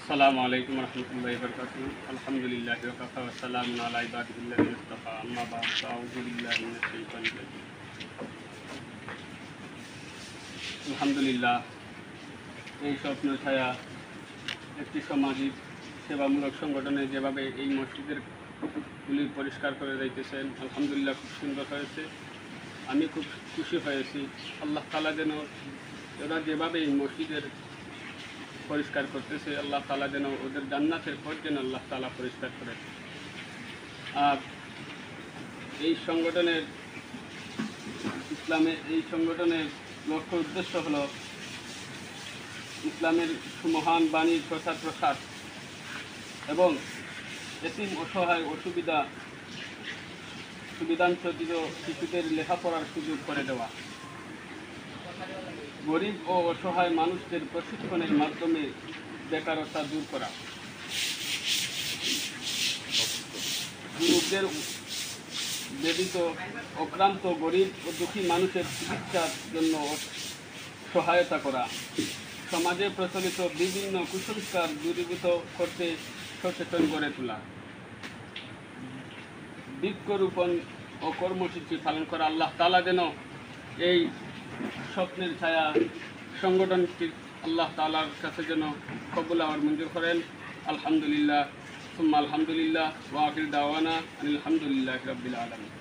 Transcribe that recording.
আসসালামু আলাইকুম রহমতুল্লাহি ওয়া বারাকাতুহু। আলহামদুলিল্লাহি ওয়া কাফা ওয়া সালামুন আলা ইবাদিহিল্লাযিনা ইসতাফা। আম্মা বা'দ, আউযু বিল্লাহি মিনাশ শাইতানির রাজীম। আলহামদুলিল্লাহ, এই স্বপ্ন ছায়া একটি সামাজিক সেবামূলক সংগঠনে যেভাবে এই মসজিদগুলি পরিষ্কার করে যাইতেছেন, আলহামদুলিল্লাহ খুব সুন্দর হয়েছে। আমি খুব খুশি হয়েছি। আল্লাহ তাআলা যেন ওরা যেভাবে এই মসজিদের পরিষ্কার করতেছে, আল্লাহ তাআলা যেন ওদের জান্নাতের পথ যেন আল্লাহ তাআলা পরিষ্কার করে। আর এই সংগঠনের লক্ষ্য উদ্দেশ্য হলো ইসলামের সুমহান বাণীর প্রচার প্রসার এবং এতিম অসহায় সুবিধাবঞ্চিত শিশুদের লেখাপড়ার সুযোগ করে দেওয়া, গরিব ও অসহায় মানুষদের প্রশিক্ষণের মাধ্যমে বেকারত্ব দূর করা, যুবকদের ব্যতীত অক্রান্ত গরিব ও দুঃখী মানুষের চিকিৎসার জন্য সহায়তা করা, সমাজে প্রচলিত বিভিন্ন কুসংস্কার দূরীভূত করতে সচেতন গড়ে তোলা, বৃক্ষরোপণ ও কর্মসূচি পালন করা। আল্লাহ তাআলা যেন এই স্বপ্নের ছায়া সংগঠনটি আল্লাহ তাআলার কাছে যেন কবুল আর মঞ্জুর করেন। আলহামদুলিল্লাহ সুম্মা আলহামদুলিল্লাহ ওয়া আখির দাওয়ানা আলহামদুলিল্লাহি রাব্বিল আলামিন।